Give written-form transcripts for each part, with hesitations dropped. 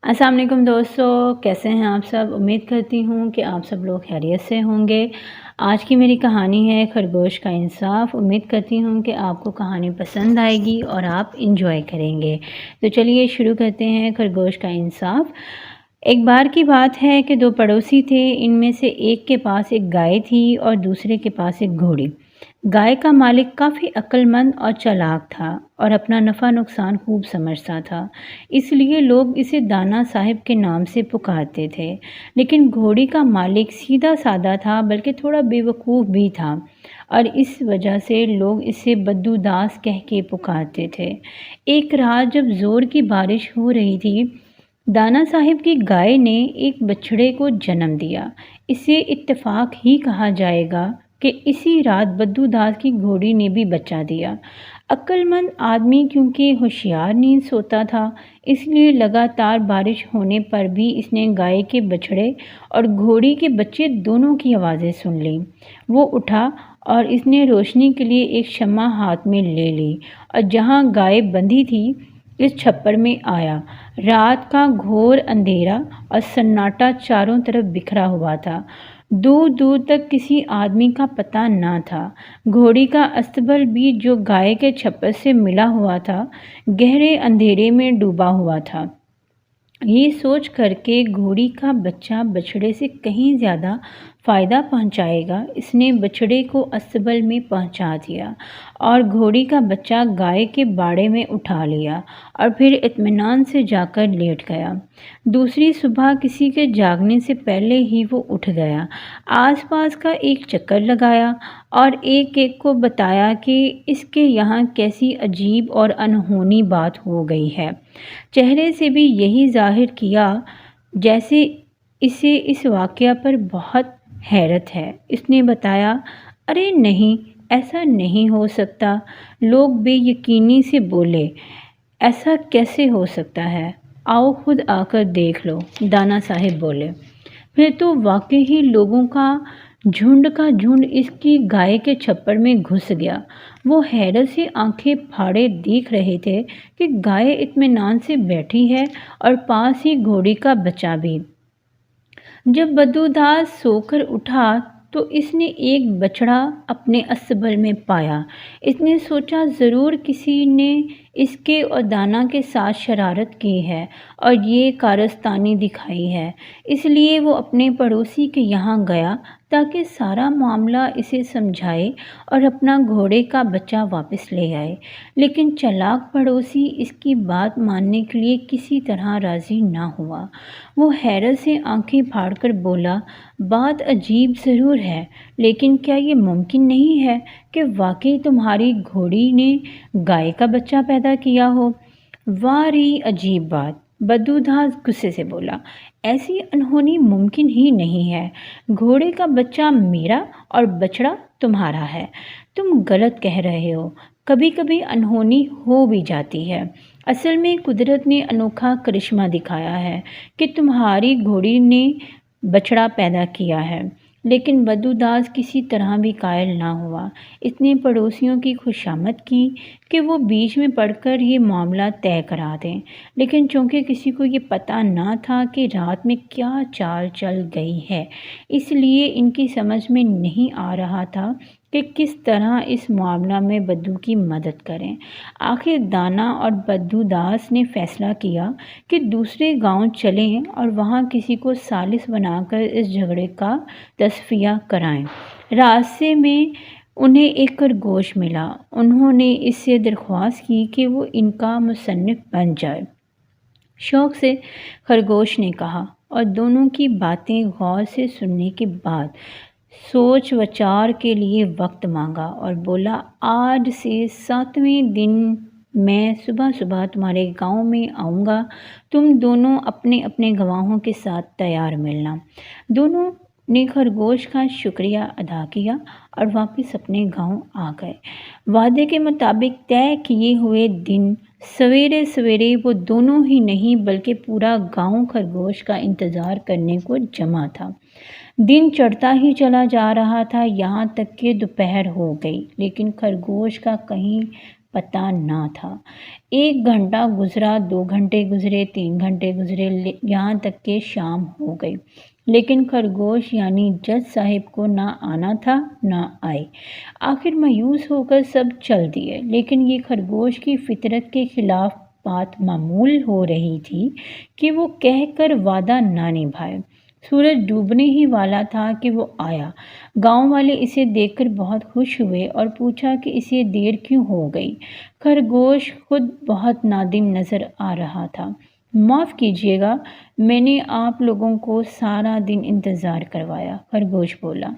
अस्सलाम वालेकुम दोस्तों, कैसे हैं आप सब? उम्मीद करती हूँ कि आप सब लोग खैरियत से होंगे। आज की मेरी कहानी है खरगोश का इंसाफ। उम्मीद करती हूँ कि आपको कहानी पसंद आएगी और आप इंजॉय करेंगे। तो चलिए शुरू करते हैं खरगोश का इंसाफ। एक बार की बात है कि दो पड़ोसी थे। इनमें से एक के पास एक गाय थी और दूसरे के पास एक घोड़ी। गाय का मालिक काफ़ी अक्लमंद और चालाक था और अपना नफ़ा नुकसान खूब समझता था। इसलिए लोग इसे दाना साहिब के नाम से पुकारते थे। लेकिन घोड़ी का मालिक सीधा साधा था, बल्कि थोड़ा बेवकूफ़ भी था और इस वजह से लोग इसे बद्दू दास कह के पुकारते थे। एक रात जब ज़ोर की बारिश हो रही थी, दाना साहिब की गाय ने एक बछड़े को जन्म दिया। इसे इत्तेफाक ही कहा जाएगा कि इसी रात बद्दू दास की घोड़ी ने भी बच्चा दिया। अक्लमंद आदमी क्योंकि होशियार नींद सोता था, इसलिए लगातार बारिश होने पर भी इसने गाय के बछड़े और घोड़ी के बच्चे दोनों की आवाज़ें सुन लीं। वो उठा और इसने रोशनी के लिए एक शम्मा हाथ में ले ली और जहाँ गाय बंधी थी इस छप्पर में आया। रात का घोर अंधेरा और सन्नाटा चारों तरफ बिखरा हुआ था। दूर दूर तक किसी आदमी का पता न था। घोड़ी का अस्तबल भी जो गाय के छप्पर से मिला हुआ था, गहरे अंधेरे में डूबा हुआ था। ये सोच करके घोड़ी का बच्चा बछड़े से कहीं ज़्यादा फ़ायदा पहुंचाएगा, इसने बछड़े को अस्तबल में पहुंचा दिया और घोड़ी का बच्चा गाय के बाड़े में उठा लिया और फिर इत्मीनान से जाकर लेट गया। दूसरी सुबह किसी के जागने से पहले ही वो उठ गया, आसपास का एक चक्कर लगाया और एक एक को बताया कि इसके यहाँ कैसी अजीब और अनहोनी बात हो गई है। चेहरे से भी यही ज़ाहिर किया जैसे इसे इस वाक़या पर बहुत हैरत है। इसने बताया, अरे नहीं, ऐसा नहीं हो सकता। लोग बेयकीनी से बोले, ऐसा कैसे हो सकता है? आओ खुद आकर देख लो, दाना साहिब बोले। फिर तो वाकई ही लोगों का झुंड इसकी गाय के छप्पर में घुस गया। वो हैरत से आंखें फाड़े देख रहे थे कि गाय इत्मीनान से बैठी है और पास ही घोड़ी का बच्चा भी। जब बद्दूदास सोकर उठा तो इसने एक बछड़ा अपने अस्तबल में पाया। इसने सोचा ज़रूर किसी ने इसके और दाना के साथ शरारत की है और ये कारस्तानी दिखाई है। इसलिए वो अपने पड़ोसी के यहाँ गया ताकि सारा मामला इसे समझाए और अपना घोड़े का बच्चा वापस ले आए। लेकिन चालाक पड़ोसी इसकी बात मानने के लिए किसी तरह राज़ी ना हुआ। वो हैरत से आंखें फाड़कर बोला, बात अजीब ज़रूर है, लेकिन क्या ये मुमकिन नहीं है कि वाकई तुम्हारी घोड़ी ने गाय का बच्चा पैदा किया हो? वाह री अजीब बात, बद्दूदास गुस्से से बोला। ऐसी अनहोनी मुमकिन ही नहीं है। घोड़े का बच्चा मेरा और बछड़ा तुम्हारा है। तुम गलत कह रहे हो। कभी कभी अनहोनी हो भी जाती है। असल में कुदरत ने अनोखा करिश्मा दिखाया है कि तुम्हारी घोड़ी ने बछड़ा पैदा किया है। लेकिन बद्दूदास किसी तरह भी कायल ना हुआ। इसने पड़ोसियों की खुशामद की कि वो बीच में पड़कर ये मामला तय करा दें। लेकिन चूँकि किसी को ये पता ना था कि रात में क्या चाल चल गई है, इसलिए इनकी समझ में नहीं आ रहा था कि किस तरह इस मामला में बद्दू की मदद करें। आखिर दाना और बद्दूदास ने फ़ैसला किया कि दूसरे गांव चलें और वहां किसी को सालिस बनाकर इस झगड़े का तस्फिया कराएं। रास्ते में उन्हें एक खरगोश मिला। उन्होंने इससे दरख्वास्त की कि वो इनका मुसन्निफ बन जाए। शौक़ से खरगोश ने कहा और दोनों की बातें गौर से सुनने के बाद सोच विचार के लिए वक्त मांगा और बोला, आज से 7वें दिन मैं सुबह सुबह तुम्हारे गांव में आऊँगा। तुम दोनों अपने अपने गवाहों के साथ तैयार मिलना। दोनों ने खरगोश का शुक्रिया अदा किया और वापस अपने गांव आ गए। वादे के मुताबिक तय किए हुए दिन सवेरे सवेरे वो दोनों ही नहीं बल्कि पूरा गांव खरगोश का इंतज़ार करने को जमा था। दिन चढ़ता ही चला जा रहा था, यहाँ तक कि दोपहर हो गई, लेकिन खरगोश का कहीं पता ना था। 1 घंटा गुज़रा, 2 घंटे गुज़रे, 3 घंटे गुज़रे, यहाँ तक कि शाम हो गई, लेकिन खरगोश यानी जज साहिब को ना आना था ना आए। आखिर मायूस होकर सब चल दिए, लेकिन ये खरगोश की फितरत के खिलाफ बात मामूल हो रही थी कि वो कहकर वादा ना निभाए। सूरज डूबने ही वाला था कि वो आया। गांव वाले इसे देखकर बहुत खुश हुए और पूछा कि इसे देर क्यों हो गई। खरगोश खुद बहुत नादिम नज़र आ रहा था। माफ़ कीजिएगा, मैंने आप लोगों को सारा दिन इंतज़ार करवाया, खरगोश बोला।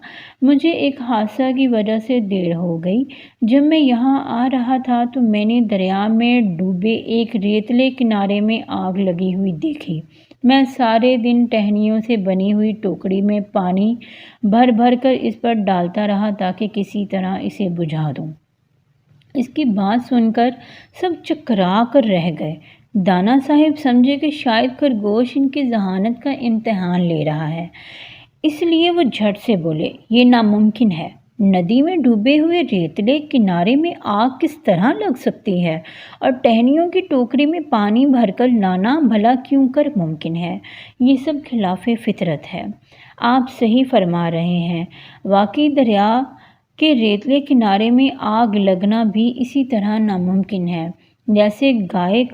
मुझे एक हादसा की वजह से देर हो गई। जब मैं यहाँ आ रहा था तो मैंने दरिया में डूबे एक रेतले किनारे में आग लगी हुई देखी। मैं सारे दिन टहनियों से बनी हुई टोकरी में पानी भर भर कर इस पर डालता रहा ताकि किसी तरह इसे बुझा दूं। इसकी बात सुनकर सब चकरा कर रह गए। दाना साहिब समझे कि शायद खरगोश इनकी जहानत का इम्तिहान ले रहा है, इसलिए वो झट से बोले, ये नामुमकिन है। नदी में डूबे हुए रेतले किनारे में आग किस तरह लग सकती है, और टहनियों की टोकरी में पानी भरकर लाना भला क्यों कर मुमकिन है। ये सब खिलाफे फितरत है। आप सही फरमा रहे हैं। वाकई दरिया के रेतले किनारे में आग लगना भी इसी तरह नामुमकिन है, जैसे गाय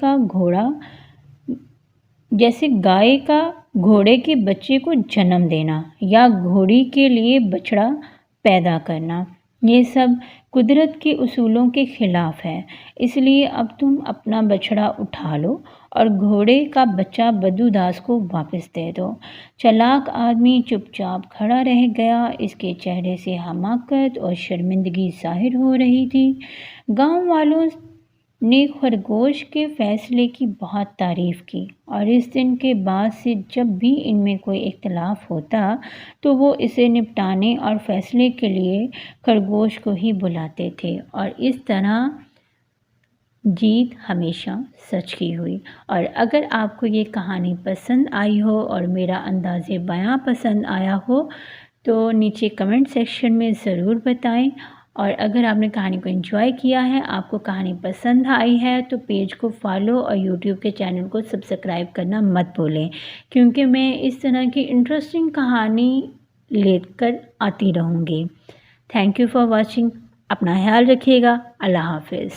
का घोड़े के बच्चे को जन्म देना या घोड़ी के लिए बछड़ा पैदा करना। ये सब कुदरत के उसूलों के खिलाफ है। इसलिए अब तुम अपना बछड़ा उठा लो और घोड़े का बच्चा बद्दूदास को वापस दे दो। चालाक आदमी चुपचाप खड़ा रह गया। इसके चेहरे से हमाकत और शर्मिंदगी ज़ाहिर हो रही थी। गांव वालों ने खरगोश के फ़ैसले की बहुत तारीफ़ की और इस दिन के बाद से जब भी इनमें कोई इख्तिलाफ़ होता तो वो इसे निपटाने और फ़ैसले के लिए खरगोश को ही बुलाते थे, और इस तरह जीत हमेशा सच की हुई। और अगर आपको ये कहानी पसंद आई हो और मेरा अंदाज़े बयां पसंद आया हो तो नीचे कमेंट सेक्शन में ज़रूर बताएं। और अगर आपने कहानी को एंजॉय किया है, आपको कहानी पसंद आई है, तो पेज को फॉलो और यूट्यूब के चैनल को सब्सक्राइब करना मत भूलें, क्योंकि मैं इस तरह की इंटरेस्टिंग कहानी लेकर आती रहूँगी। Thank you for watching. अपना ख्याल रखिएगा। अल्लाह हाफिज़।